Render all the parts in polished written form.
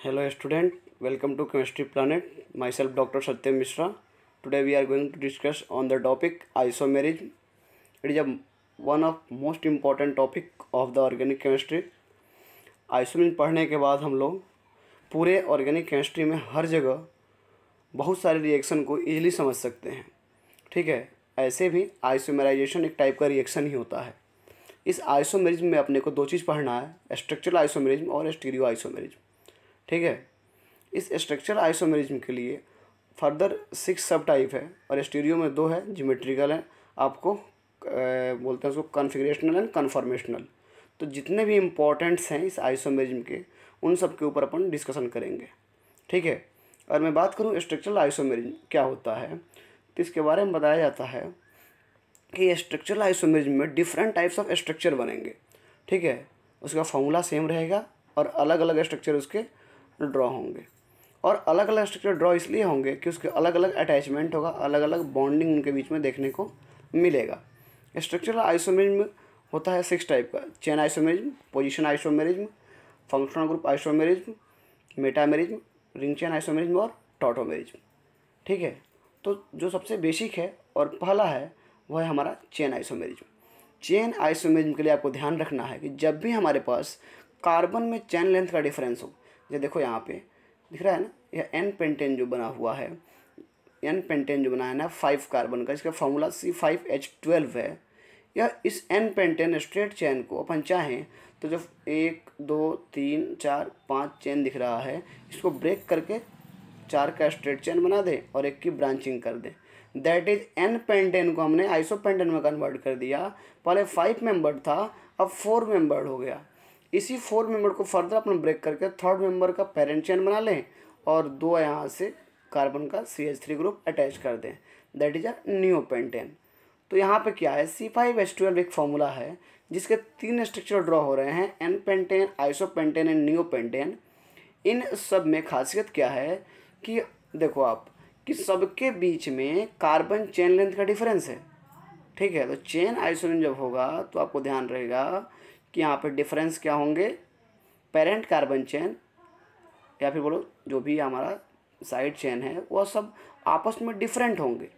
Hello student, welcome to Chemistry Planet. Myself Dr. Satyam Mishra. Today we are going to discuss on the topic isomerism. It is one of most important topic of the organic chemistry. Isomerism पढ़ने के बाद हम लोग पूरे organic chemistry में हर जगह बहुत सारे रिएक्शन को इजीली समझ सकते हैं। ठीक है, ऐसे भी आइसोमेराइजेशन एक टाइप का रिएक्शन ही होता है। इस आइसोमेरिज्म में अपने को दो चीज़ पढ़ना है, स्ट्रक्चरल आइसोमेरिज्म और स्टीरियो आइसोमेरिज्म। ठीक है, इस स्ट्रक्चरल आइसोमेरिज्म के लिए फर्दर 6 सब टाइप है और स्टीरियो में 2 है, ज्योमेट्रिकल है, आपको बोलते हैं उसको कॉन्फ़िगरेशनल एंड कन्फॉर्मेशनल। तो जितने भी इम्पोर्टेंट्स हैं इस आइसोमेरिज्म के, उन सब के ऊपर अपन डिस्कशन करेंगे। ठीक है, और मैं बात करूँ स्ट्रक्चरल आइसोमेरिज्म क्या होता है, तो इसके बारे में बताया जाता है कि स्ट्रक्चरल आइसोमेरिज्म में डिफरेंट टाइप्स ऑफ स्ट्रक्चर बनेंगे। ठीक है, उसका फॉर्मूला सेम रहेगा और अलग अलग स्ट्रक्चर उसके ड्रॉ होंगे। और अलग अलग स्ट्रक्चर ड्रॉ इसलिए होंगे कि उसके अलग अलग अटैचमेंट होगा, अलग अलग बॉन्डिंग उनके बीच में देखने को मिलेगा। स्ट्रक्चरल आइसोमेरिज्म होता है 6 टाइप का: chain isomerism, position isomerism, functional group isomerism, metamerism, ring chain isomerism और टॉटोमेरिज्म। ठीक है, तो जो सबसे बेसिक है और पहला है वह है हमारा चेन आइसोमेरिज्म। चेन आइसोमेरिज्म के लिए आपको ध्यान रखना है कि जब भी हमारे पास कार्बन में चेन लेंथ का डिफरेंस हो, ये देखो यहाँ पे दिख रहा है ना, यह एन पेंटेन जो बना हुआ है, एन पेंटेन जो बनाया ना 5 कार्बन का, इसका फॉर्मूला C5H12 है। यह इस एन पेंटेन स्ट्रेट चेन को अपन चाहें तो जब 1 2 3 4 5 चेन दिख रहा है, इसको ब्रेक करके 4 का स्ट्रेट चेन बना दें और 1 की ब्रांचिंग कर दें। दैट इज एन पेंटेन को हमने आइसोपेंटेन में कन्वर्ट कर दिया। पहले 5 मेंबर था, अब 4 मेंबर हो गया। इसी 4 मेंबर को फर्दर अपन ब्रेक करके 3rd मेंबर का पेरेंट चेन बना लें और 2 यहाँ से कार्बन का CH3 ग्रुप अटैच कर दें। That is a neopentane. तो यहाँ पे क्या है, C5H12 एक फॉर्मूला है जिसके 3 स्ट्रक्चर ड्रॉ हो रहे हैं: n pentane, isopentane and neopentane. इन सब में खासियत क्या है कि देखो आप कि सबके बीच में कार्बन चेन लेंथ का डिफरेंस है। ठीक है, तो चेन आइसोमेरिज्म जब होगा तो आपको ध्यान रहेगा कि यहाँ पे डिफरेंस क्या होंगे, पेरेंट कार्बन चेन या फिर बोलो जो भी हमारा साइड चेन है वह सब आपस में डिफरेंट होंगे।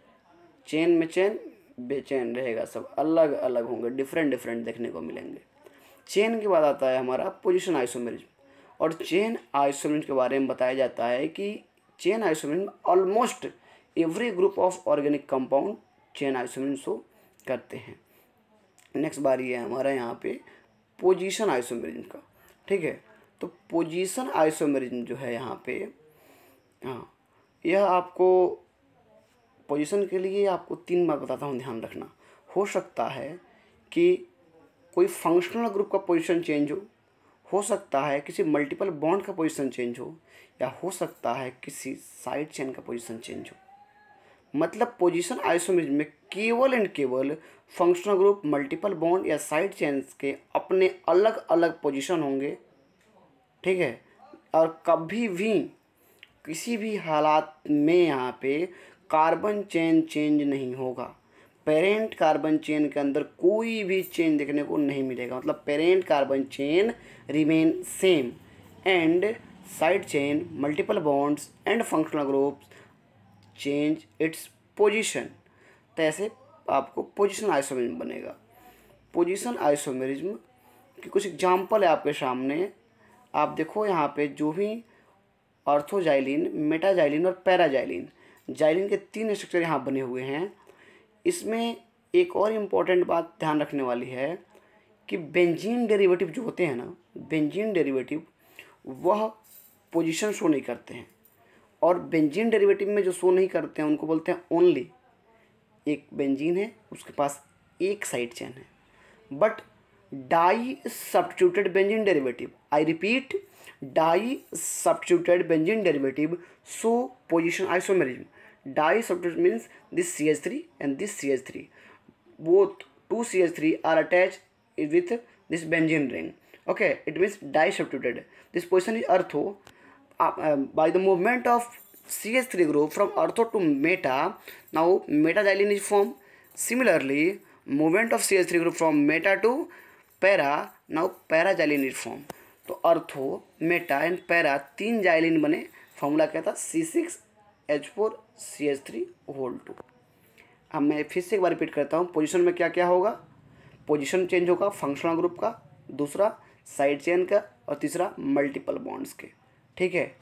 चेन में चेन बेचैन रहेगा, सब अलग अलग होंगे, डिफरेंट देखने को मिलेंगे। चेन के बाद आता है हमारा पोजीशन आइसोमेरिज्म। और चेन आइसोमेरिज्म के बारे में बताया जाता है कि chain isomerism almost every group of organic compound chain isomerism show करते हैं। नेक्स्ट बारी है हमारा यहाँ पे पोजीशन आइसोमेरिज्म का। ठीक है, तो पोजीशन आइसोमेरिज्म जो है यहाँ पे, हाँ, यह आपको पोजीशन के लिए आपको 3 बार बताता हूँ, ध्यान रखना। हो सकता है कि कोई फंक्शनल ग्रुप का पोजीशन चेंज हो सकता है किसी मल्टीपल बॉन्ड का पोजीशन चेंज हो, या हो सकता है किसी साइड चेन का पोजीशन चेंज हो। मतलब पोजीशन आइसोमेरिज्म में केवल एंड केवल फंक्शनल ग्रुप, मल्टीपल बॉन्ड या साइड चेन्स के अपने अलग अलग पोजीशन होंगे। ठीक है, और कभी भी किसी भी हालात में यहाँ पे कार्बन चेन चेंज नहीं होगा। पेरेंट कार्बन चेन के अंदर कोई भी चेंज देखने को नहीं मिलेगा। मतलब parent carbon chain remain same and side chain, multiple bonds and functional groups change its position. तो ऐसे आपको पोजीशन आइसोमेरिज्म बनेगा। पोजीशन आइसोमेरिज्म की कुछ एग्जांपल है आपके सामने। आप देखो यहाँ पे जो भी ऑर्थोजाइलिन, मेटाजाइलिन और पैराजाइलिन, जाइलिन के 3 स्ट्रक्चर यहाँ बने हुए हैं। इसमें एक और इम्पॉर्टेंट बात ध्यान रखने वाली है कि बेंजीन डेरिवेटिव जो होते हैं ना, बेंजीन डेरिवेटिव वह पोजीशन शो नहीं करते हैं। और बेंजीन डेरिवेटिव में जो शो नहीं करते हैं उनको बोलते हैं ओनली। एक बेंजीन है, उसके पास एक साइड चेन है, but di substituted benzene derivative, I repeat, di substituted benzene derivative show position isomerism. Di substitute means this CH3 and this CH3, both 2 CH3 are attached with this benzene ring. Okay, it means disubstituted. This position is ortho. By the movement of CH3 group from ortho to meta, now metaxylene is formed. Similarly, movement of CH3 group from meta to para, now paraxylene is formed. तो अर्थो, Meta and para 3 xylene बने, formula क्या था C6H4CH3O2। अब मैं फिर से एक बार रिपीट करता हूँ, पोजीशन में क्या क्या होगा, पोजीशन चेंज होगा फंक्शनल ग्रुप का, दूसरा साइड चेन का, और तीसरा मल्टीपल बॉन्ड्स के। ठीक है,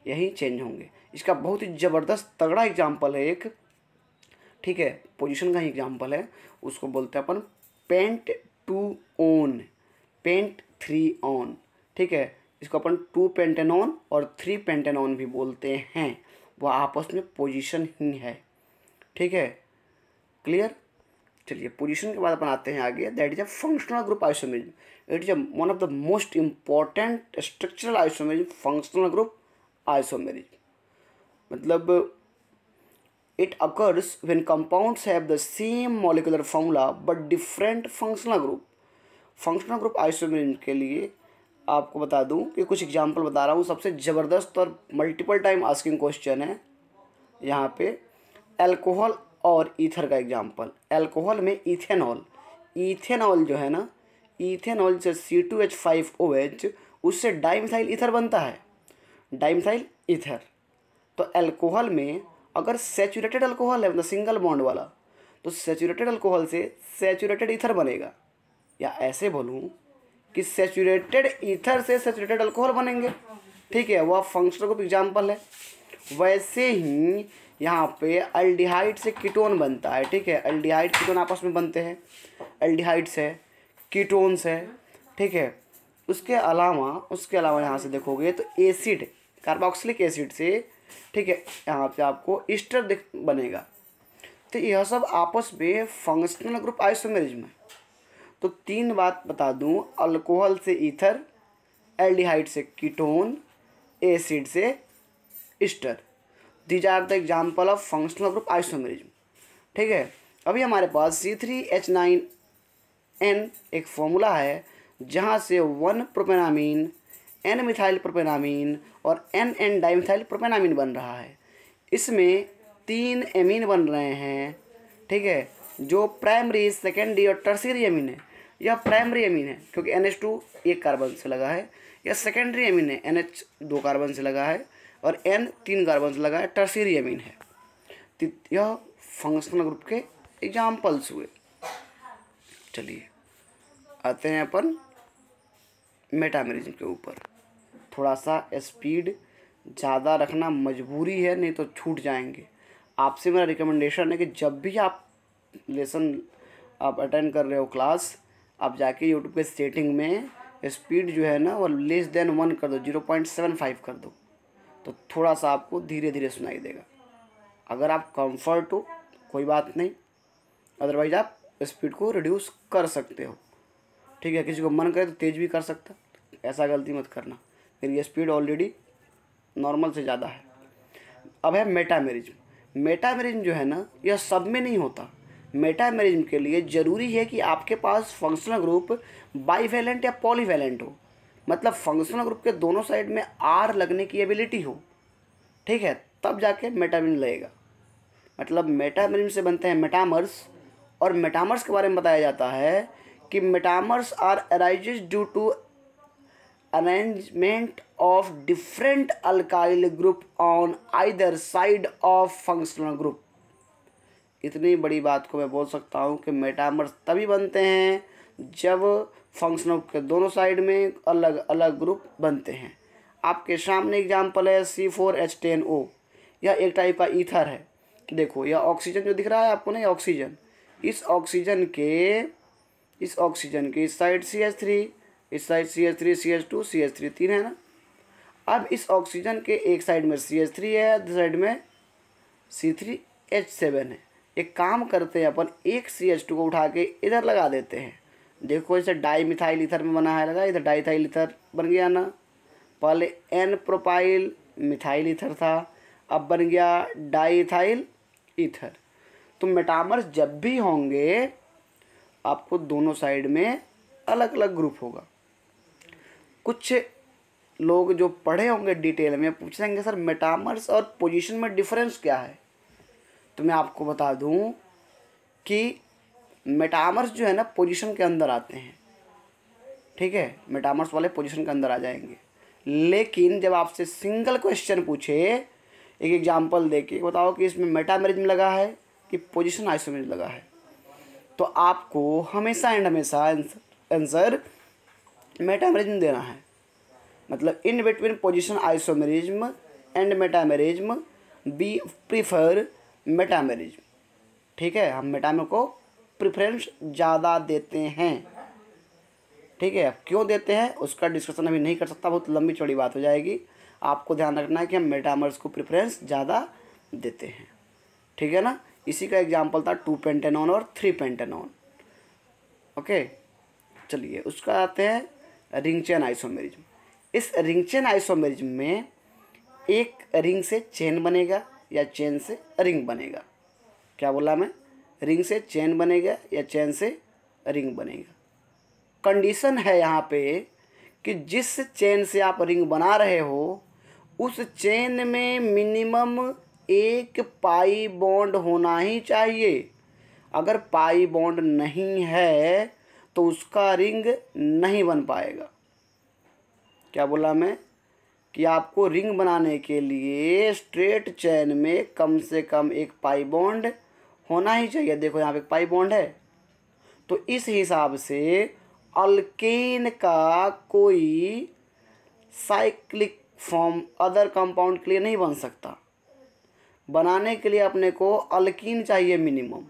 यही चेंज होंगे। इसका बहुत ही ज़बरदस्त तगड़ा एग्जाम्पल है एक, ठीक है, पोजीशन का ही एग्जाम्पल है, उसको बोलते हैं अपन पेंट 2 ऑन, पेंट 3 ऑन। ठीक है, इसको अपन 2 पेंटेनॉन और 3 पेंटेनॉन भी बोलते हैं, वह आपस में पोजीशन ही है। ठीक है, क्लियर। चलिए पोजीशन के बाद अपन आते हैं आगे, that is a functional group isomerism. It is one of the most important structural isomerism, functional group isomerism. मतलब it occurs when compounds have the same molecular formula but different functional group। Functional group isomerism के लिए आपको बता दूं कि कुछ example बता रहा हूं, सबसे ज़बरदस्त और मल्टीपल टाइम आस्किंग क्वेश्चन है यहाँ पे। अल्कोहल और ईथर का एग्जांपल, अल्कोहल में इथेनॉल, इथेनॉल जो है ना, इथेनॉल से C2H5OH, उससे डाइमिथाइल ईथर बनता है, डाइमिथाइल ईथर। तो अल्कोहल में अगर सैचुरेटेड अल्कोहल है, मतलब सिंगल बॉन्ड वाला, तो सैचुरेटेड अल्कोहल से सैचुरेटेड ईथर बनेगा, या ऐसे बोलूँ कि सैचुरेटेड ईथर से सैचुरेटेड अल्कोहल बनेंगे। ठीक है, वह फंक्शनल ग्रुप एग्जाम्पल है। वैसे ही यहाँ पे अल्डिहाइड से कीटोन बनता है। ठीक है, अल्डिहाइड कीटोन आपस में बनते हैं, अल्डिहाइड से कीटोन से। ठीक है, उसके अलावा यहाँ से देखोगे तो एसिड, कार्बोक्सिलिक एसिड से, ठीक है, यहाँ पे आपको ईस्टर बनेगा। तो यह सब आपस में फंक्शनल ग्रुप आइसोमेरिज्म है। तो 3 बात बता दूं, अल्कोहल से ईथर, एल्डिहाइड से कीटोन, एसिड से ester, these are the example of functional group isomerism. ठीक है, अभी हमारे पास C3H9N एक फॉर्मूला है, जहाँ से 1 प्रोपेनामीन, N मिथाइल प्रोपेनामीन और NN डाइमिथाइल प्रोपेनामीन बन रहा है। इसमें 3 एमीन बन रहे हैं। ठीक है, जो प्राइमरी, सेकेंडरी और टर्शियरी एमीन है। यह प्राइमरी एमीन है क्योंकि NH2 1 कार्बन से लगा है, यह सेकेंडरी एमीन है, NH 2 कार्बन से लगा है, और N 3 कार्बन से लगा है, टर्शियरी एमीन है। तो यह फंक्शनल ग्रुप के एग्जाम्पल्स हुए। चलिए आते हैं अपन मेटामेरिज्म के ऊपर। थोड़ा सा स्पीड ज़्यादा रखना मजबूरी है, नहीं तो छूट जाएंगे। आपसे मेरा रिकमेंडेशन है कि जब भी आप लेसन आप अटेंड कर रहे हो क्लास, आप जाके यूट्यूब के सेटिंग में स्पीड जो है ना वो <1 कर दो, 0.75 कर दो, तो थोड़ा सा आपको धीरे धीरे सुनाई देगा। अगर आप कंफर्ट हो कोई बात नहीं, अदरवाइज आप स्पीड को रिड्यूस कर सकते हो। ठीक है, किसी को मन करे तो तेज़ भी कर सकता, ऐसा गलती मत करना। मेरी स्पीड ऑलरेडी नॉर्मल से ज़्यादा है। अब है मेटामेरिज्म। मेटामेरिज्म जो है ना, यह सब में नहीं होता। मेटामेरिज्म के लिए ज़रूरी है कि आपके पास फंक्शनल ग्रुप बाईवैलेंट या पॉलीवैलेंट हो, मतलब फंक्शनल ग्रुप के दोनों साइड में R लगने की एबिलिटी हो। ठीक है, तब जाके मेटामेरिज्म लगेगा। मतलब मेटामेरिज्म से बनते हैं मेटामर्स, और मेटामर्स के बारे में बताया जाता है कि metamers are arises due to arrangement of different alkyl group on either side of functional group. इतनी बड़ी बात को मैं बोल सकता हूँ कि मेटामर्स तभी बनते हैं जब फंक्शनल ग्रुप के दोनों साइड में अलग अलग ग्रुप बनते हैं। आपके सामने एग्जाम्पल है C4H10O, यह एक टाइप का ईथर है। देखो यह ऑक्सीजन जो दिख रहा है आपको ना, ये ऑक्सीजन, इस ऑक्सीजन के इस साइड CH3, इस साइड CH3, CH2, CH3, 3 है ना। अब इस ऑक्सीजन के एक साइड में CH3 है, दूसरी साइड में C3H7 है। एक काम करते हैं अपन, एक CH2 को उठा के इधर लगा देते हैं। देखो इसे डाई मिथाइल ईथर में बना है, लगा, इधर डाईथाइल ईथर बन गया ना। पहले N प्रोपाइल मिथाइल ईथर था, अब बन गया डाईथाइल ईथर। तो मेटामर्स जब भी होंगे आपको दोनों साइड में अलग अलग ग्रुप होगा। कुछ लोग जो पढ़े होंगे डिटेल में पूछेंगे सर मेटामर्स और पोजीशन में डिफरेंस क्या है। तो मैं आपको बता दूं कि मेटामर्स जो है ना पोजीशन के अंदर आते हैं, ठीक है, मेटामर्स वाले पोजीशन के अंदर आ जाएंगे। लेकिन जब आपसे सिंगल क्वेश्चन पूछे, एक एग्जांपल देके बताओ कि इसमें मेटामेरिज्म लगा है कि पोजीशन आइसोमेरिज्म लगा है, तो आपको हमेशा एंड हमेशा आंसर मेटामेरिज्म देना है। मतलब in between position isomerism and metamerism be prefer metamerism. ठीक है, हम मेटामेर को प्रेफरेंस ज़्यादा देते हैं। ठीक है, अब क्यों देते हैं उसका डिस्कशन अभी नहीं कर सकता, बहुत लंबी चौड़ी बात हो जाएगी। आपको ध्यान रखना है कि हम मेटामर्स को प्रेफरेंस ज़्यादा देते हैं। ठीक है ना, इसी का एग्जांपल था 2 पेंटेनॉन और 3 पेंटेनॉन। ओके, चलिए उसका आते हैं रिंग चेन आइसोमेरिज्म। इस रिंग चेन आइसोमेरिज्म में एक रिंग से चेन बनेगा या चेन से रिंग बनेगा। क्या बोला मैं? रिंग से चेन बनेगा या चेन से रिंग बनेगा। कंडीशन है यहाँ पे कि जिस चेन से आप रिंग बना रहे हो उस चेन में मिनिमम एक पाई बॉन्ड होना ही चाहिए। अगर पाई बॉन्ड नहीं है तो उसका रिंग नहीं बन पाएगा। क्या बोला मैं? कि आपको रिंग बनाने के लिए स्ट्रेट चेन में कम से कम एक पाई बॉन्ड होना ही चाहिए। देखो यहाँ पे एक पाई बॉन्ड है, तो इस हिसाब से अल्केन का कोई साइक्लिक फॉर्म अदर कंपाउंड के लिए नहीं बन सकता। बनाने के लिए अपने को अल्कीन चाहिए मिनिमम,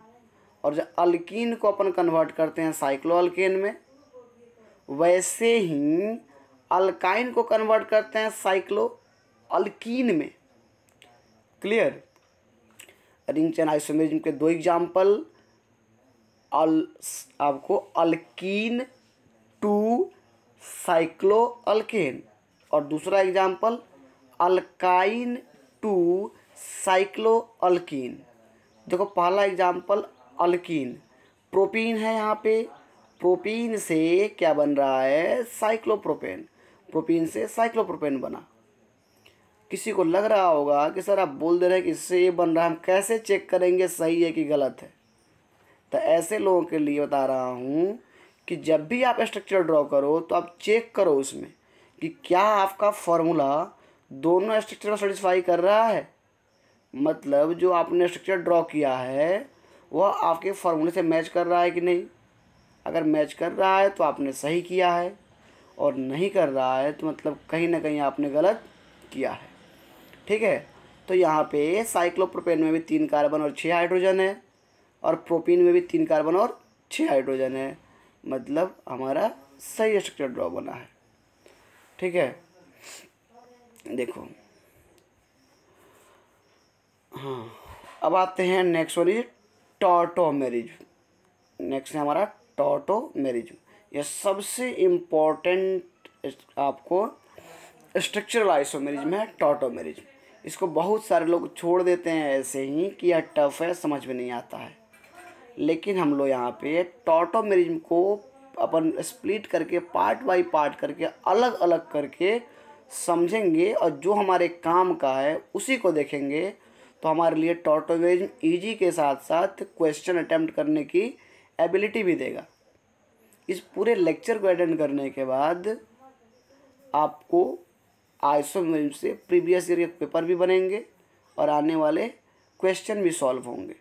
और जब अल्कीन को अपन कन्वर्ट करते हैं साइक्लो अल्केन में, वैसे ही अल्काइन को कन्वर्ट करते हैं साइक्लो अल्कीन में। क्लियर? रिंग चेन आइसोमेरिज्म के 2 एग्जाम्पल, आपको अल्कीन टू साइक्लो अल्केन, और दूसरा example alkyne to cycloalkene. देखो पहला एग्जाम्पल अल्कीन, प्रोपीन है यहाँ पे, प्रोपीन से क्या बन रहा है? साइक्लोप्रोपेन। प्रोपीन से साइक्लोप्रोपेन बना। किसी को लग रहा होगा कि सर आप बोल दे रहे हैं कि इससे ये बन रहा है, हम कैसे चेक करेंगे सही है कि गलत है? तो ऐसे लोगों के लिए बता रहा हूँ कि जब भी आप स्ट्रक्चर ड्रॉ करो तो आप चेक करो उसमें कि क्या आपका फॉर्मूला दोनों स्ट्रक्चर को सेटिस्फाई कर रहा है। मतलब जो आपने स्ट्रक्चर ड्रॉ किया है वह आपके फॉर्मूले से मैच कर रहा है कि नहीं। अगर मैच कर रहा है तो आपने सही किया है, और नहीं कर रहा है तो मतलब कहीं ना कहीं आपने गलत किया है। ठीक है, तो यहाँ पे साइक्लोप्रोपेन में भी 3 कार्बन और 6 हाइड्रोजन है, और प्रोपीन में भी 3 कार्बन और 6 हाइड्रोजन है। मतलब हमारा सही स्ट्रक्चर ड्रॉ बना है। ठीक है, देखो हाँ, अब आते हैं नेक्स्ट वाली टॉटोमेरिज्म। नेक्स्ट है हमारा टॉटोमेरिज्म। यह सबसे इम्पोर्टेंट आपको स्ट्रक्चरल आइसोमेरिज्म है टॉटोमेरिज्म। इसको बहुत सारे लोग छोड़ देते हैं ऐसे ही कि यह टफ है, समझ में नहीं आता है। लेकिन हम लोग यहाँ पे टॉटोमेरिज्म को अपन स्प्लिट करके पार्ट बाय पार्ट करके अलग अलग करके समझेंगे, और जो हमारे काम का है उसी को देखेंगे, तो हमारे लिए टॉटोमेरिज्म ईजी के साथ साथ क्वेश्चन अटेम्प्ट करने की एबिलिटी भी देगा। इस पूरे लेक्चर को अटेंड करने के बाद आपको आइसोमेरिज्म से प्रीवियस ईयर के पेपर भी बनेंगे और आने वाले क्वेश्चन भी सॉल्व होंगे।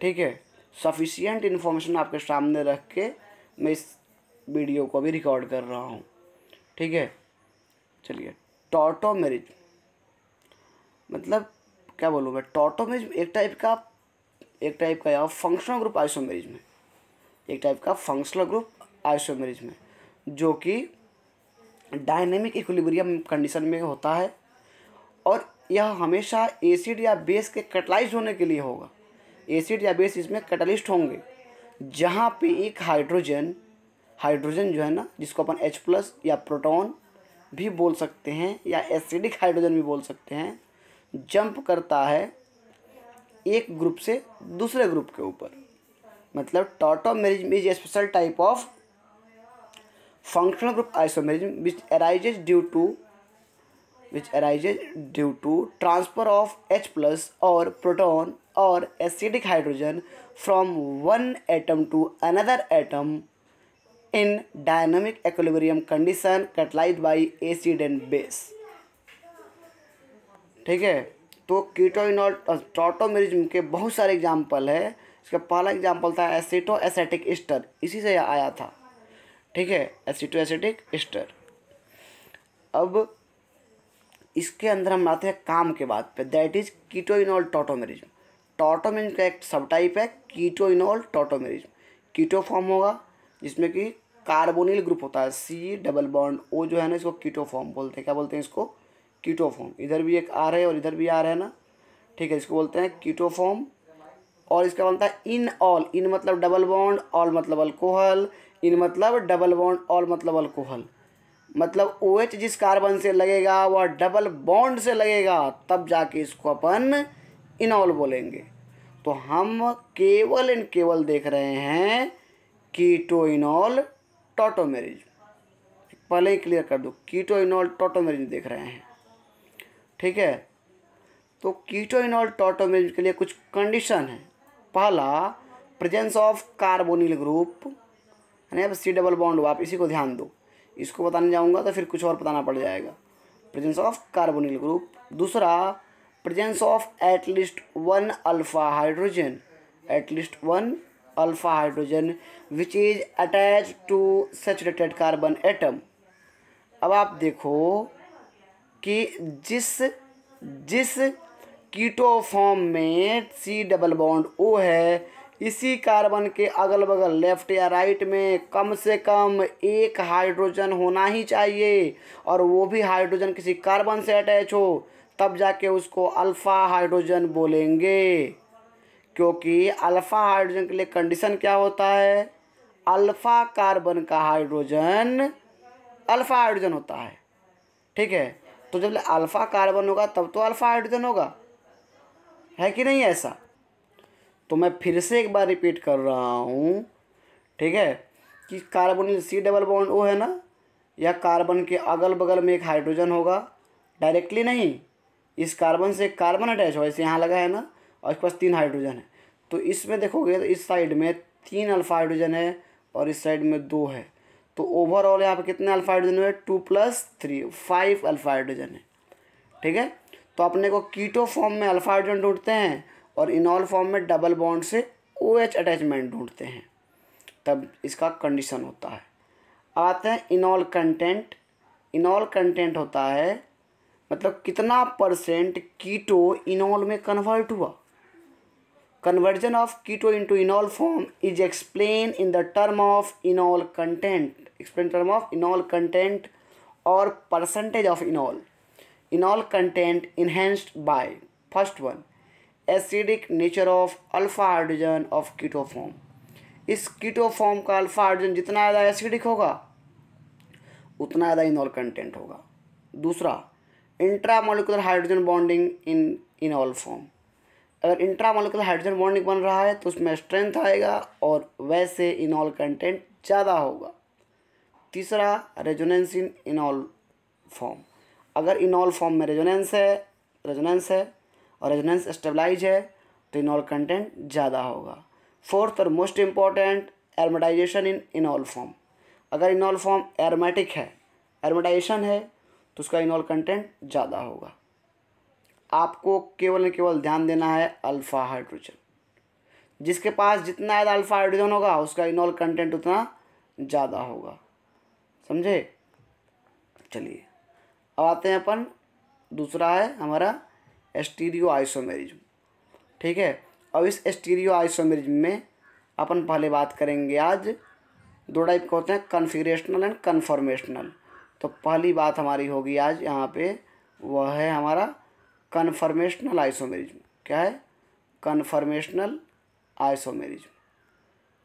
ठीक है, सफिशिएंट इन्फॉर्मेशन आपके सामने रख के मैं इस वीडियो को भी रिकॉर्ड कर रहा हूँ। ठीक है, चलिए टॉटोमेरिज्म मतलब क्या बोलूँ मैं? टॉटोमेरिज्म एक टाइप का या फंक्शनल ग्रुप आइसोमेरिज्म है। एक टाइप का फंक्शनल ग्रुप आइसोमेरिज्म है जो कि डायनेमिक इक्विलिब्रियम कंडीशन में होता है, और यह हमेशा एसिड या बेस के कैटलाइज्ड होने के लिए होगा। एसिड या बेस इसमें कैटलिस्ट होंगे, जहाँ पे एक हाइड्रोजन जो है ना, जिसको अपन H+ या प्रोटॉन भी बोल सकते हैं या एसिडिक हाइड्रोजन भी बोल सकते हैं, जंप करता है एक ग्रुप से दूसरे ग्रुप के ऊपर। मतलब tautomerism is a special type of functional group isomerism which arises due to transfer of H+ or proton or acidic hydrogen from one atom to another atom in dynamic equilibrium condition catalyzed by acid and base। ठीक है, तो कीटोइनॉल tautomerism के बहुत सारे example है। इसका पहला example था एसीटो एसेटिक ईस्टर, इसी से आया था। ठीक है, एसीटो एसेटिक ईस्टर। अब इसके अंदर हम आते हैं काम के बाद पे, दैट इज कीटोइनॉल टॉटोमेरिज्म। टॉटोमेरिज्म का एक सब टाइप है कीटोइनॉल टॉटोमेरिज्म। कीटो फॉर्म होगा जिसमें कि कार्बोनिल ग्रुप होता है, सी डबल बॉन्ड ओ जो है ना, इसको कीटो फॉर्म बोलते हैं। क्या बोलते हैं इसको? Keto form. इधर भी एक आर है और इधर भी आर है ना, ठीक है, इसको बोलते हैं कीटो फॉर्म। और इसका बनता है इन ऑल, इन मतलब डबल बॉन्ड, ऑल मतलब अल्कोहल, इन मतलब डबल बॉन्ड, ऑल मतलब अल्कोहल। मतलब OH जिस कार्बन से लगेगा वह डबल बॉन्ड से लगेगा, तब जाके इसको अपन इनॉल बोलेंगे। तो हम केवल एंड केवल देख रहे हैं कीटोइनॉल टॉटोमेरिज्म। पहले ही क्लियर कर दो, कीटोइनॉल टॉटोमेरिज्म देख रहे हैं। ठीक है, तो कीटोइनॉल टॉटोमेरिज्म के लिए कुछ कंडीशन है। पहला, प्रेजेंस ऑफ कार्बोनिल ग्रुप, यानी अब सी डबल बॉन्ड हुआ, आप इसी को ध्यान दो। इसको बताने जाऊंगा तो फिर कुछ और बताना पड़ जाएगा। Presence of carbonyl group. दूसरा, presence of at least one alpha hydrogen, at least one alpha hydrogen which is attach to saturated carbon atom. अब आप देखो कि जिस जिस कीटो फॉर्म में सी डबल बॉन्ड ओ है, इसी कार्बन के अगल बगल लेफ्ट या राइट में कम से कम एक हाइड्रोजन होना ही चाहिए, और वो भी हाइड्रोजन किसी कार्बन से अटैच हो, तब जाके उसको अल्फ़ा हाइड्रोजन बोलेंगे। क्योंकि अल्फ़ा हाइड्रोजन के लिए कंडीशन क्या होता है? अल्फ़ा कार्बन का हाइड्रोजन अल्फ़ा हाइड्रोजन होता है। ठीक है, तो जब अल्फ़ा कार्बन होगा तब तो अल्फ़ा हाइड्रोजन होगा, है कि नहीं ऐसा? तो मैं फिर से एक बार रिपीट कर रहा हूँ, ठीक है, कि carbonyl C double bond O है ना, या कार्बन के अगल बगल में एक हाइड्रोजन होगा, डायरेक्टली नहीं, इस कार्बन से कार्बन अटैच हो, ऐसे यहाँ लगा है ना, और इसके पास 3 हाइड्रोजन है। तो इसमें देखोगे तो इस साइड में 3 अल्फा हाइड्रोजन है और इस साइड में 2 है। तो ओवरऑल यहाँ पे कितने अल्फा हाइड्रोजन हुए? 2 + 3 5 अल्फा हाइड्रोजन है। ठीक है, तो अपने को कीटो फॉर्म में अल्फा हाइड्रोजन ढूंढते हैं और इनॉल फॉर्म में डबल बॉन्ड से OH अटैचमेंट ढूंढते हैं, तब इसका कंडीशन होता है। आते हैं इनॉल कंटेंट। इनॉल कंटेंट होता है मतलब कितना परसेंट कीटो इनॉल में कन्वर्ट हुआ। Conversion of keto into enol form is explain in the term of enol content, explain term of enol content और percentage of enol. Enol content enhanced by, first one, acidic nature of alpha hydrogen of keto form. इस keto form का alpha hydrogen जितना ज़्यादा acidic होगा उतना ज़्यादा इनॉल content होगा। दूसरा, intramolecular hydrogen bonding in इनॉल form. अगर इंट्रामोलिकुलर हाइड्रोजन बॉन्डिंग बन रहा है तो उसमें स्ट्रेंथ आएगा और वैसे इनॉल कंटेंट ज़्यादा होगा। तीसरा, रेजोनेंस इन इनॉल फॉर्म। अगर इनॉल फॉर्म में रेजोनेंस है और रेजोनेंस स्टेबलाइज है तो इनॉल कंटेंट ज़्यादा होगा। फोर्थ और मोस्ट इम्पॉर्टेंट, एरोमेटाइजेशन इन इनॉल फॉर्म। अगर इनॉल फॉर्म एरोमेटिक है, एरोमेटाइजेशन है, तो उसका इनॉल कंटेंट ज़्यादा होगा। आपको केवल केवल ध्यान देना है अल्फ़ा हाइड्रोजन। जिसके पास जितना ज़्यादा अल्फ़ा हाइड्रोजन होगा उसका इनॉल कंटेंट उतना ज़्यादा होगा। समझे? चलिए अब आते हैं अपन, दूसरा है हमारा स्टीरियो आइसोमेरिज्म। ठीक है, अब इस स्टीरियो आइसोमेरिज्म में अपन पहले बात करेंगे आज, 2 टाइप के होते हैं, कन्फिगरेशनल एंड कन्फॉर्मेशनल। तो पहली बात हमारी होगी आज यहाँ पे, वह है हमारा कन्फॉर्मेशनल आइसोमेरिज्म। क्या है? Conformational isomerism.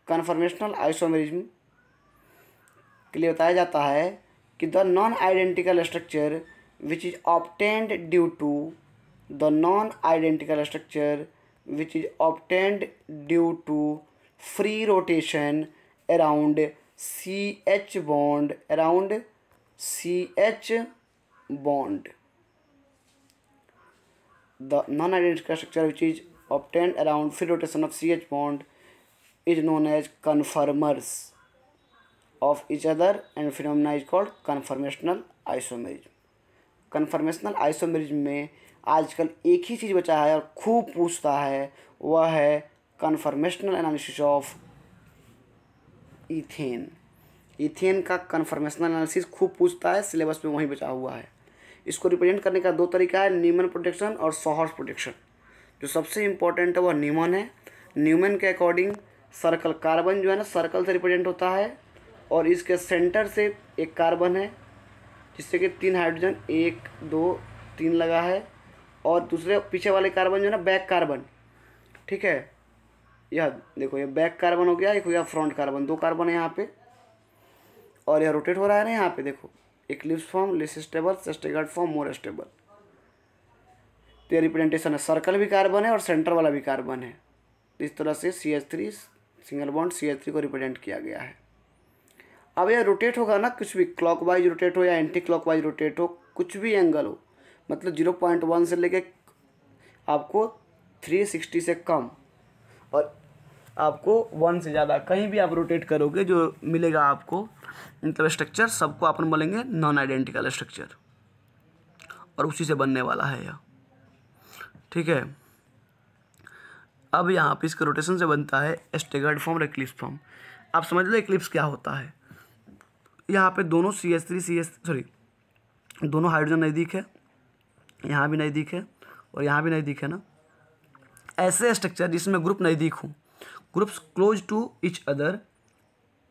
कन्फॉर्मेशनल आइसोमेरिज्म के लिए बताया जाता है कि the non identical structure which is obtained due to the non-identical structure which is obtained due to free rotation around CH bond, the non-identical structure which is obtained around free rotation of CH bond is known as conformers. of each other and phenomena is called conformational isomerism. Conformational isomerism में आजकल एक ही चीज़ बचा है और खूब पूछता है, वह है conformational analysis of ethane. Ethane का कन्फर्मेशनल एनालिसिस खूब पूछता है, सिलेबस में वहीं बचा हुआ है। इसको रिप्रेजेंट करने का दो तरीका है, न्यूमैन प्रोटेक्शन और सॉहर्स प्रोटेक्शन। जो सबसे इम्पोर्टेंट है वह न्यूमैन है। न्यूमैन के अकॉर्डिंग सर्कल, कार्बन जो है ना सर्कल से रिप्रेजेंट होता है और इसके सेंटर से एक कार्बन है जिससे कि 3 हाइड्रोजन 1 2 3 लगा है, और दूसरे पीछे वाले कार्बन जो है ना बैक कार्बन, ठीक है। यह देखो, ये बैक कार्बन हो गया, एक हो गया फ्रंट कार्बन, 2 कार्बन है यहाँ पे, और यह रोटेट हो रहा है ना यहाँ पे देखो, Eclipse form, less stable, staggered form, more stable. तो ये रिप्रेजेंटेशन है, सर्कल भी कार्बन है और सेंटर वाला भी कार्बन है। इस तरह से CH3 सिंगल बॉन्ड CH3 को रिप्रेजेंट किया गया है। अब यह रोटेट होगा ना, कुछ भी क्लॉकवाइज रोटेट हो या एंटी क्लॉकवाइज रोटेट हो, कुछ भी एंगल हो, मतलब 0.1 से लेके आपको 360 से कम और आपको 1 से ज़्यादा कहीं भी आप रोटेट करोगे, जो मिलेगा आपको मतलब स्ट्रक्चर सबको अपन बोलेंगे नॉन आइडेंटिकल स्ट्रक्चर, और उसी से बनने वाला है यह, ठीक है। अब यहाँ पे इसके रोटेशन से बनता है स्टैगर्ड फॉर्म और इक्लिप्स फॉर्म। आप समझ लो इक्लिप्स क्या होता है। यहाँ पे दोनों दोनों हाइड्रोजन नज़दीक है, यहाँ भी नज़दीक है और यहाँ भी नज़दीक है ना। ऐसे स्ट्रक्चर जिसमें ग्रुप नज़दीक हो, groups close to each other,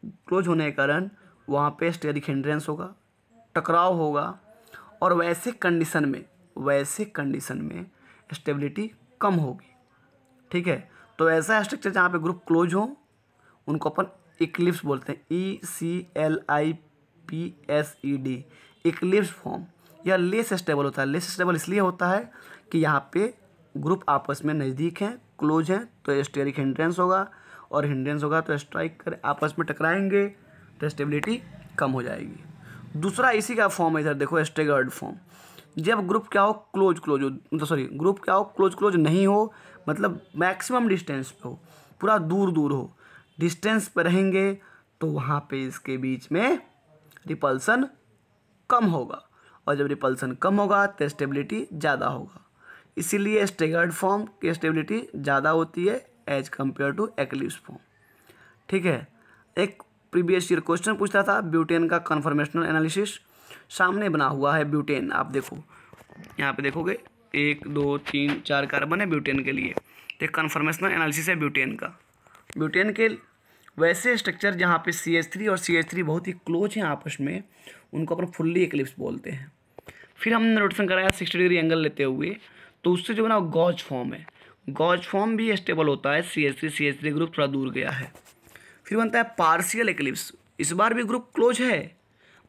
close होने के कारण वहाँ पे स्टेरिक हिंड्रेंस होगा, टकराव होगा, और वैसे कंडीशन में स्टेबिलिटी कम होगी, ठीक है। तो ऐसा स्ट्रक्चर जहाँ पे ग्रुप क्लोज हो उनको अपन इक्लिप्स बोलते हैं, ECLIPSED, इक्लिप्स फॉर्म। यह लेस स्टेबल होता है। लेस स्टेबल इसलिए होता है कि यहाँ पे ग्रुप आपस में नज़दीक हैं, क्लोज हैं, तो स्टेरिक हिंड्रेंस होगा, और हिंड्रेंस होगा तो स्ट्राइक कर आपस में टकराएंगे तो स्टेबिलिटी कम हो जाएगी। दूसरा इसी का फॉर्म है, इधर देखो स्टैगर्ड फॉर्म। जब ग्रुप क्या हो, ग्रुप क्या हो, क्लोज नहीं हो, मतलब मैक्सिमम डिस्टेंस पे हो, पूरा दूर हो, डिस्टेंस पे रहेंगे तो वहाँ पे इसके बीच में रिपल्सन कम होगा, और जब रिपल्सन कम होगा तो स्टेबिलिटी ज़्यादा होगा। इसीलिए स्टैगर्ड फॉर्म की स्टेबिलिटी ज़्यादा होती है as compare to eclipse form, ठीक है। एक प्रीवियस ईयर क्वेश्चन पूछता था ब्यूटेन का कन्फर्मेशनल एनालिसिस, सामने बना हुआ है ब्यूटेन। आप देखो यहाँ पे देखोगे 1 2 3 4 कार्बन है ब्यूटेन के लिए, तो कन्फर्मेशनल एनालिसिस है ब्यूटेन का। ब्यूटेन के वैसे स्ट्रक्चर जहाँ पे CH3 और CH3 बहुत ही क्लोज हैं आपस में, उनको अपन फुल्ली इक्लिप्स बोलते हैं। फिर हमने रोटेशन कराया 60 डिग्री एंगल लेते हुए, तो उससे जो है ना गॉज फॉर्म है, गॉज फॉर्म भी स्टेबल होता है। CH3 ग्रुप थोड़ा दूर गया है। फिर बनता है पार्शियल इक्लिप्स, इस बार भी ग्रुप क्लोज है,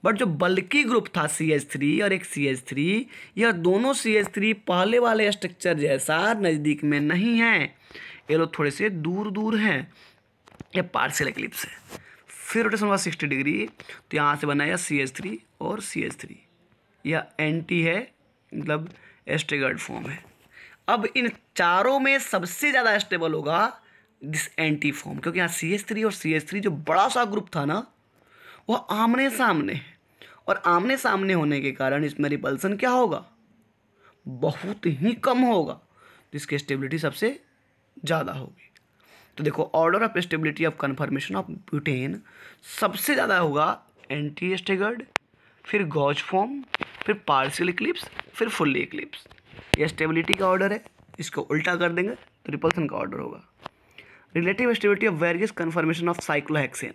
बट जो बल्कि ग्रुप था CH3 और एक CH3, यह दोनों CH3 पहले वाले स्ट्रक्चर जैसा नज़दीक में नहीं है, ये लोग थोड़े से दूर हैं, ये पार्शियल इक्लिप्स है। फिर रोटेशन हुआ 60 डिग्री, तो यहाँ से बनाया CH3 और CH3, यह एंटी है, मतलब स्टैगर्ड फॉर्म है। अब इन चारों में सबसे ज़्यादा स्टेबल होगा दिस एंटी फॉर्म, क्योंकि यहाँ CH3 और CH3 जो बड़ा सा ग्रुप था ना, वह आमने सामने है, और आमने सामने होने के कारण इसमें रिपल्सन क्या होगा, बहुत ही कम होगा, जिसकी स्टेबिलिटी सबसे ज़्यादा होगी। तो देखो order of stability of confirmation of butane सबसे ज़्यादा होगा एंटी स्टैगर्ड, फिर गॉज फॉर्म, फिर पार्शियल इक्लिप्स, फिर फुल्ली इक्लिप्स। ये स्टेबिलिटी का ऑर्डर है, इसको उल्टा कर देंगे तो रिपल्सन का ऑर्डर होगा। Relative stability of various confirmation of cyclohexane.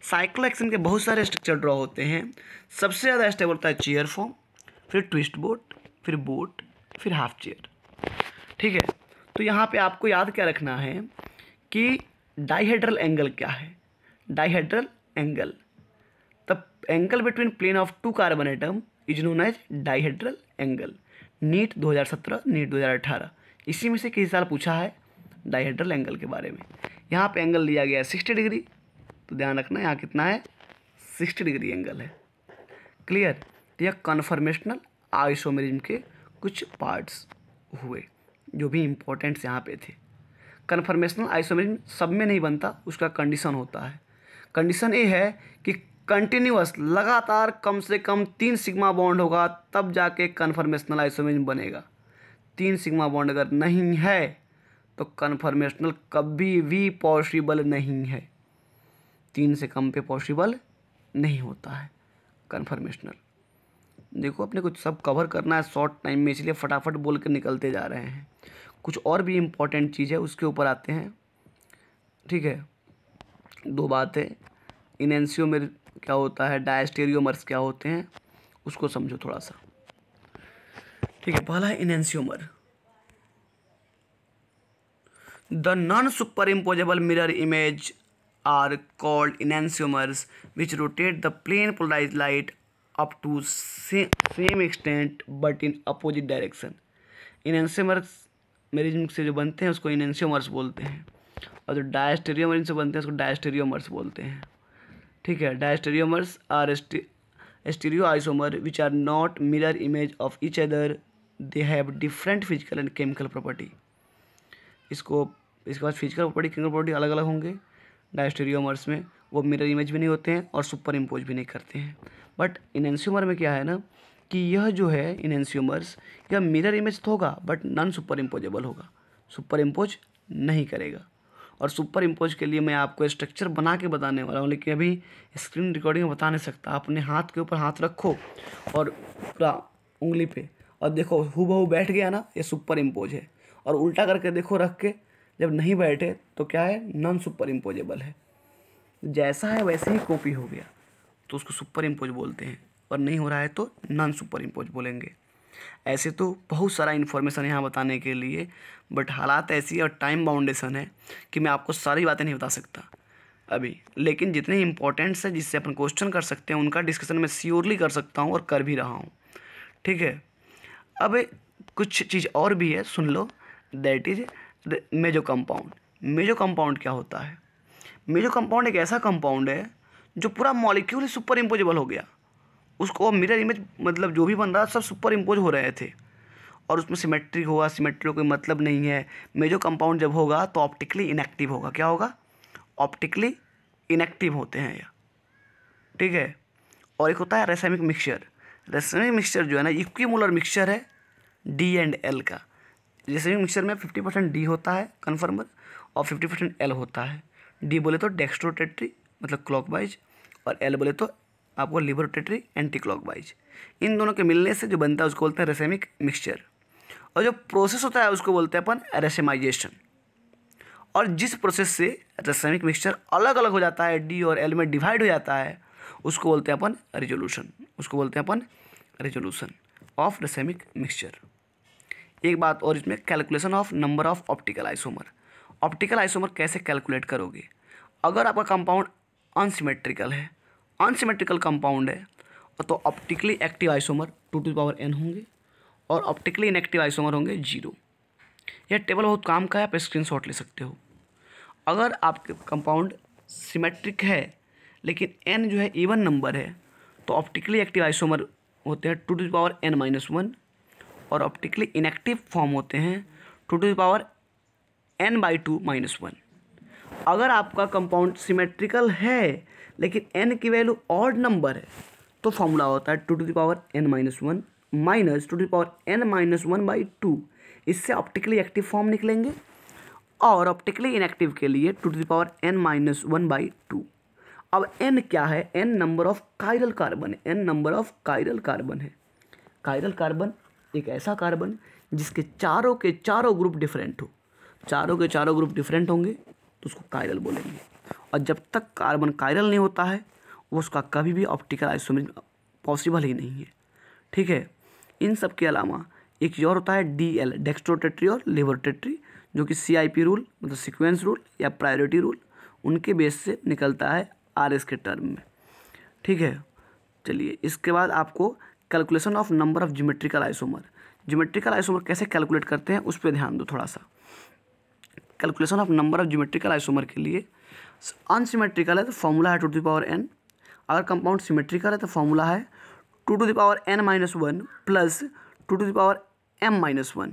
Cyclohexane के बहुत सारे स्ट्रक्चर ड्रॉ होते हैं, सबसे ज़्यादा स्टेबल होता है चेयर फॉर्म, फिर ट्विस्ट बोट, फिर बोट, फिर हाफ चेयर, ठीक है। तो यहाँ पे आपको याद क्या रखना है कि डाइहेड्रल एंगल क्या है। Dihedral angle, the angle between plane of 2 carbon atom is known as dihedral angle. NEET 2017, NEET 2018, इसी में से किसी साल पूछा है डाइहेड्रल एंगल के बारे में। यहाँ पे एंगल लिया गया है 60 डिग्री, तो ध्यान रखना यहाँ कितना है, 60 डिग्री एंगल है। क्लियर। तो यह कन्फर्मेशनल आइसोमेरिज्म के कुछ पार्ट्स हुए जो भी इम्पोर्टेंट्स यहाँ पे थे। कन्फर्मेशनल आइसोमेरिज्म सब में नहीं बनता, उसका कंडीशन होता है। कंडीशन ये है कि कंटिन्यूअस लगातार कम से कम 3 सिग्मा बॉन्ड होगा तब जाके कन्फर्मेशनल आइसोमेरिज्म बनेगा। 3 सिग्मा बॉन्ड अगर नहीं है तो कन्फर्मेशनल कभी भी पॉसिबल नहीं है। 3 से कम पे पॉसिबल नहीं होता है कन्फर्मेशनल। देखो अपने कुछ सब कवर करना है शॉर्ट टाइम में, इसलिए फटाफट बोल कर निकलते जा रहे हैं। कुछ और भी इम्पोर्टेंट चीज़ है उसके ऊपर आते हैं। ठीक है, 2 बातें, इनेंशियोमर क्या होता है, डायस्टेरियोमर्स क्या होते हैं, उसको समझो थोड़ा सा। ठीक है, पहला है enantiomer. The non superimposable mirror image are called enantiomers which rotate the plane polarised light up to same extent but in opposite direction. Enantiomers मेरिज्म से जो बनते हैं उसको इनेंशियोमर्स बोलते हैं, और जो डायस्टेरियोमर से बनते हैं उसको डायस्टेरियोमर्स बोलते हैं। ठीक है, diastereomers are stereo isomer which are not mirror image of each other, they have different physical and chemical property. इसके बाद फिजिकल प्रॉपर्टी केमिकल प्रॉपर्टी अलग अलग होंगे। डायस्टेरियोमर्स में वो मिरर इमेज भी नहीं होते हैं और सुपर इम्पोज भी नहीं करते हैं। बट इनेंशियोमर में क्या है ना कि यह जो है इनेंशियोमर्स, यह मिरर इमेज तो होगा बट नॉन सुपर इम्पोजेबल होगा, सुपर इम्पोज नहीं करेगा। और सुपर इम्पोज के लिए मैं आपको स्ट्रक्चर बना के बताने वाला हूँ, लेकिन अभी स्क्रीन रिकॉर्डिंग में बता नहीं सकता। अपने हाथ के ऊपर हाथ रखो और पूरा उंगली पे और देखो हूबहू बैठ गया ना, ये सुपर इम्पोज है। और उल्टा करके देखो रख के, जब नहीं बैठे तो क्या है, नॉन सुपर इम्पोजेबल है। जैसा है वैसे ही कॉपी हो गया तो उसको सुपर इम्पोज बोलते हैं, और नहीं हो रहा है तो नॉन सुपर इम्पोज बोलेंगे। ऐसे तो बहुत सारा इन्फॉर्मेशन यहाँ बताने के लिए, बट हालात ऐसी और टाइम बाउंडेशन है कि मैं आपको सारी बातें नहीं बता सकता अभी, लेकिन जितने इंपॉर्टेंट्स है जिससे अपन क्वेश्चन कर सकते हैं उनका डिस्कशन मैं श्योरली कर सकता हूँ और कर भी रहा हूँ। ठीक है, अब कुछ चीज़ और भी है, सुन लो। That is meso compound. Meso compound क्या होता है? मेजो कंपाउंड एक ऐसा कंपाउंड है जो पूरा मॉलिक्यूल ही सुपर इम्पोजेबल हो गया, उसको मिरर इमेज मतलब जो भी बन रहा सब सुपर इम्पोज हो रहे थे, और उसमें सिमेट्री होगा, सिमेट्री कोई मतलब नहीं है। मेजो कंपाउंड जब होगा तो ऑप्टिकली इनएक्टिव होगा। क्या होगा? ऑप्टिकली इनएक्टिव होते हैं यह। ठीक है, और एक होता है रेसेमिक मिक्सचर। रेसेमिक मिक्सचर जो है ना इक्विमोलर मिक्सचर है डी एंड एल का। रेसेमिक मिक्सचर में 50% डी होता है कन्फर्मर और 50% एल होता है। डी बोले तो डेक्स्ट्रोटेट्री मतलब क्लॉकवाइज, और एल बोले तो आपको लिबरोटेट्री एंटी क्लॉकवाइज। इन दोनों के मिलने से जो बनता है उसको बोलते हैं रेसेमिक मिक्सचर। और जो प्रोसेस होता है उसको बोलते हैं अपन रेसेमाइजेशन। और जिस प्रोसेस से रेसेमिक मिक्सचर अलग अलग हो जाता है, डी और एल में डिवाइड हो जाता है, उसको बोलते हैं अपन रिजोल्यूशन। उसको बोलते हैं अपन रिजोल्यूशन ऑफ रेसेमिक मिक्सचर। एक बात और, इसमें calculation of number of optical isomer. Optical isomer कैसे कैलकुलेट करोगे? अगर आपका कंपाउंड अनसिमेट्रिकल है, अनसिमेट्रिकल कंपाउंड है, तो ऑप्टिकली एक्टिव आइसोमर 2n होंगे और ऑप्टिकली इनएक्टिव आइसोमर होंगे 0। यह टेबल बहुत काम का है, आप स्क्रीनशॉट ले सकते हो। अगर आपके कंपाउंड सिमेट्रिक है लेकिन n जो है इवन नंबर है तो ऑप्टिकली एक्टिव आइसोमर होते हैं 2n-1, और ऑप्टिकली इनएक्टिव फॉर्म होते हैं 2n/2-1। अगर आपका कंपाउंड सिमेट्रिकल है लेकिन n की वैल्यू ऑड नंबर है तो फॉर्मूला होता है 2n-1 माइनस 2n-1/2। इससे ऑप्टिकली एक्टिव फॉर्म निकलेंगे, और ऑप्टिकली इनएक्टिव के लिए 2n-1/2। अब n क्या है? n number of chiral carbon है। n number of chiral carbon है। कायरल कार्बन एक ऐसा कार्बन जिसके चारों के चारों ग्रुप डिफरेंट हो। चारों के चारों ग्रुप डिफरेंट होंगे तो उसको कायरल बोलेंगे, और जब तक कार्बन कायरल नहीं होता है वो उसका कभी भी ऑप्टिकल आइसोमेरिज्म पॉसिबल ही नहीं है। ठीक है, इन सब के अलावा एक और होता है DL, डेक्स्ट्रोटेट्री और लिबरोटेट्री, जो कि CIP रूल मतलब सीक्वेंस रूल या प्रायोरिटी रूल उनके बेस से निकलता है RS के टर्म में। ठीक है, चलिए इसके बाद आपको calculation of number of geometrical isomer. Geometrical isomer कैसे कैलकुलेट करते हैं उस पर ध्यान दो थोड़ा सा। Calculation of number of geometrical isomer के लिए अनसिमेट्रिकल है तो फॉर्मूला है 2n। अगर कंपाउंड सिमेट्रिकल है तो फॉर्मूला है 2n-1 प्लस 2m-1,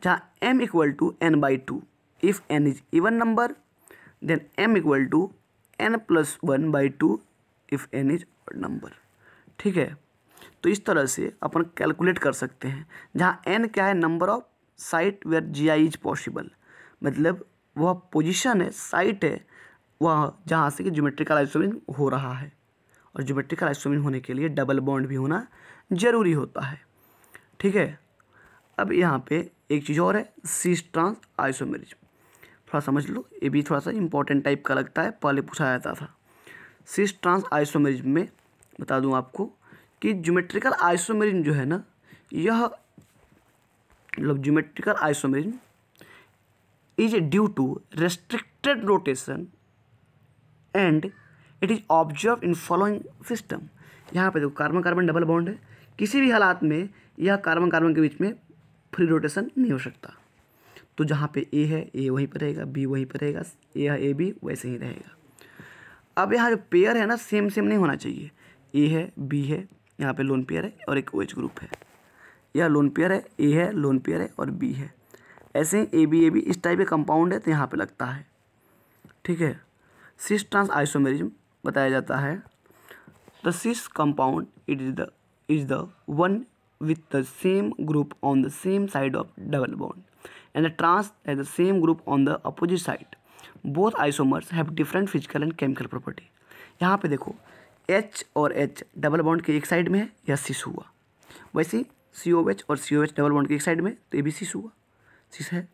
जहाँ m equal to n/2। If n is even number then m equal to n+1/2 if n is odd number. ठीक है, तो इस तरह से अपन कैलकुलेट कर सकते हैं। जहाँ n क्या है, number of site where GI is possible, मतलब वह पोजीशन है, साइट है वह जहाँ से कि ज्योमेट्रिकल आइसोमेरिज्म हो रहा है। और ज्योमेट्रिकल आइसोमेरिज्म होने के लिए डबल बॉन्ड भी होना जरूरी होता है। ठीक है, अब यहाँ पे एक चीज़ और है, सिस ट्रांस आइसोमेरिज्म। थोड़ा समझ लो, ये भी थोड़ा सा इंपॉर्टेंट टाइप का लगता है, पहले पूछा जाता था। सिस ट्रांस आइसोमेरिज्म में बता दूं आपको कि ज्योमेट्रिकल आइसोमेरिज्म जो है ना, यह मतलब geometrical isomerism is due to restricted rotation and it is observe in following system. यहाँ पे देखो कार्बन कार्बन डबल बॉन्ड है, किसी भी हालात में यह कार्बन कार्बन के बीच में फ्री रोटेशन नहीं हो सकता। तो जहाँ पे ए है, ए वहीं पर रहेगा, बी वहीं पर रहेगा, ए बी वैसे ही रहेगा। अब यहाँ जो पेयर है ना, सेम सेम नहीं होना चाहिए। ए है, बी है, यहाँ पे लोन पेयर है और एक OH ग्रुप है। यह लोन पेयर है, ए है, लोन पेयर है और बी है। ऐसे ही ए बी इस टाइप के कंपाउंड है तो यहाँ पे लगता है। ठीक है, सिस ट्रांस आइसोमेरिज्म बताया जाता है, the cis compound is the one with the same group on the same side of double bond and the trans has the same group on the opposite side. Both isomers have different physical and chemical property. यहाँ पे देखो H और H double bond के एक side में है, यह सिस हुआ। वैसे COH और COH डबल बॉन्ड के एक साइड में, तो ये भी सिस हुआ, सिस है।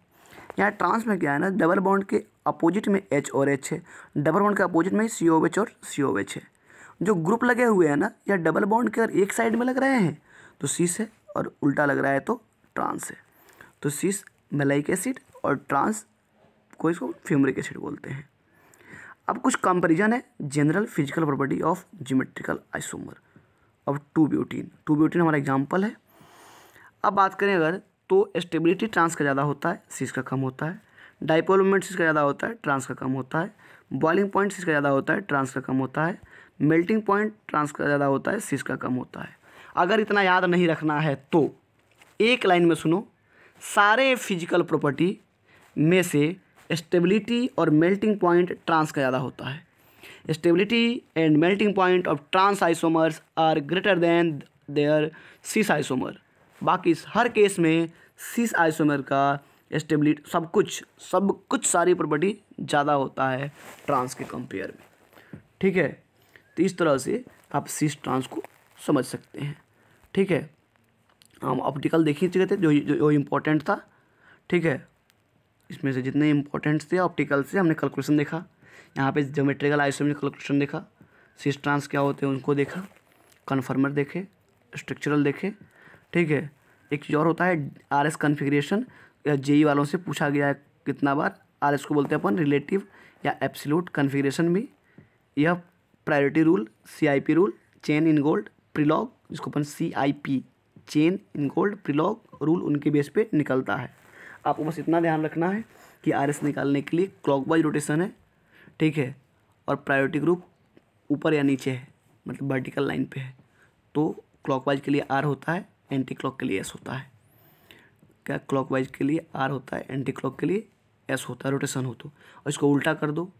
यहाँ ट्रांस में क्या है ना, डबल बॉन्ड के अपोजिट में H और H है, डबल बॉन्ड के अपोजिट में COH और COH है। जो ग्रुप लगे हुए हैं ना, यह डबल बॉन्ड के अगर एक साइड में लग रहे हैं तो सिस है, और उल्टा लग रहा है तो ट्रांस है। तो सिस मैलाइक एसिड और ट्रांस को इसको फ्यूमरिक एसिड बोलते हैं। अब कुछ कंपैरिजन है general physical property of geometrical isomer of two butene. Two butene हमारा एग्जांपल है। अब बात करें अगर, तो स्टेबिलिटी ट्रांस का ज़्यादा होता है, सिस का कम होता है। डाइपोल मोमेंट सिस का ज़्यादा होता है, ट्रांस का कम होता है। बॉइलिंग पॉइंट सिस का ज़्यादा होता है, ट्रांस का कम होता है। मेल्टिंग पॉइंट ट्रांस का ज़्यादा होता है, सिस का कम होता है। अगर इतना याद नहीं रखना है तो एक लाइन में सुनो, सारे फिजिकल प्रॉपर्टी में से स्टेबिलिटी और मेल्टिंग पॉइंट ट्रांस का ज़्यादा होता है। Stability and melting point of trans isomers are greater than their cis isomer. बाकी हर केस में सिस आइसोमर का स्टेबिलिटी सब कुछ सारी प्रॉपर्टी ज़्यादा होता है ट्रांस के कंपेयर में। ठीक है, तो इस तरह से आप सिस ट्रांस को समझ सकते हैं। ठीक है, हम ऑप्टिकल देख ही चुके थे जो इम्पोर्टेंट था। ठीक है, इसमें से जितने इम्पोर्टेंट थे ऑप्टिकल से हमने कैलकुलेशन देखा, यहाँ पे ज्योमेट्रिकल आइसोमेरिक कैलकुलेशन देखा, सिस ट्रांस क्या होते हैं उनको देखा, कन्फर्मर देखे, स्ट्रक्चरल देखे। ठीक है, एक चीज़ और होता है RS कन्फिग्रेशन, या JEE वालों से पूछा गया है कितना बार। RS को बोलते हैं अपन रिलेटिव या एब्सोल्यूट कन्फिग्रेशन भी। यह priority rule, CIP rule, Cahn Ingold, Prelog, जिसको अपन CIP Cahn Ingold Prelog rule, उनके बेस पे निकलता है। आपको बस इतना ध्यान रखना है कि RS निकालने के लिए क्लॉकवाइज रोटेशन है। ठीक है, और प्रायोरिटी ग्रुप ऊपर या नीचे है, मतलब वर्टिकल लाइन पे है, तो क्लॉकवाइज के लिए R होता है, एंटी क्लॉक के लिए S होता है। क्या क्लॉकवाइज के लिए R होता है, एंटी क्लॉक के लिए S होता है, रोटेशन हो तो। और इसको उल्टा कर दो,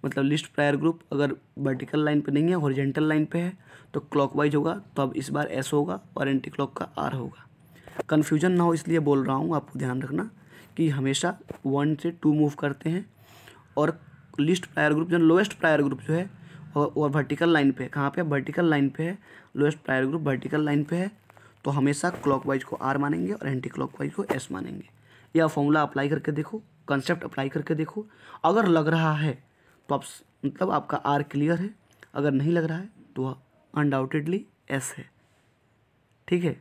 मतलब लिस्ट प्रायर ग्रुप अगर वर्टिकल लाइन पे नहीं है, हॉरिजॉन्टल लाइन पे है, तो क्लॉकवाइज होगा, तो अब इस बार S होगा और एंटी क्लॉक का R होगा। कन्फ्यूजन ना हो इसलिए बोल रहा हूँ, आपको ध्यान रखना कि हमेशा 1 से 2 मूव करते हैं। और लिस्ट प्रायर ग्रुप जो लोएस्ट प्रायर ग्रुप जो है और वर्टिकल लाइन पे, कहाँ पे वर्टिकल लाइन पे है, lowest prior group vertical line पे है, तो हमेशा क्लॉकवाइज को R मानेंगे और एंटी क्लॉकवाइज को S मानेंगे। यह फॉर्मूला अप्लाई करके देखो, कंसेप्ट अप्लाई करके देखो, अगर लग रहा है तो आप मतलब आपका R क्लियर है, अगर नहीं लग रहा है तो अनडाउटेडली S है। ठीक है,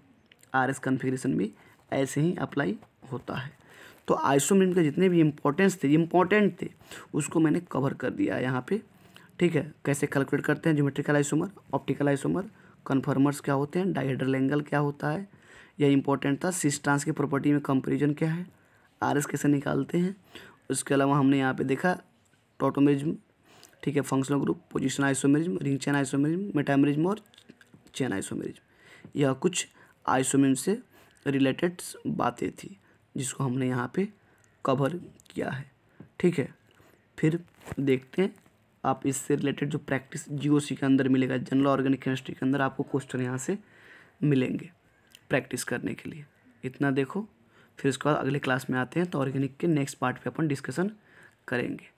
RS कन्फिग्रेशन भी ऐसे ही अप्लाई होता है। तो आइसोमेरिज्म के जितने भी इम्पोर्टेंट थे उसको मैंने कवर कर दिया है यहाँ पे। ठीक है, कैसे कैलकुलेट करते हैं geometrical isomer, optical isomer, conformers क्या होते हैं, डायहेड्रल एंगल क्या होता है, यह इंपॉर्टेंट था। सिस ट्रांस की प्रॉपर्टी में कंपेरिजन क्या है, RS कैसे निकालते हैं। उसके अलावा हमने यहाँ पे देखा टॉटोमेरिज्म, ठीक है, functional group, position isomerism, ring chain isomerism, metamerism और चेन आइसोमेरिज्म। यह कुछ आइसोमेरिज्म से रिलेटेड बातें थी जिसको हमने यहाँ पे कवर किया है। ठीक है, फिर देखते हैं आप इससे रिलेटेड जो प्रैक्टिस जीओसी के अंदर मिलेगा, जनरल ऑर्गेनिक केमिस्ट्री के अंदर आपको क्वेश्चन यहाँ से मिलेंगे प्रैक्टिस करने के लिए। इतना देखो, फिर उसके बाद अगले क्लास में आते हैं तो ऑर्गेनिक के नेक्स्ट पार्ट पे अपन डिस्कशन करेंगे।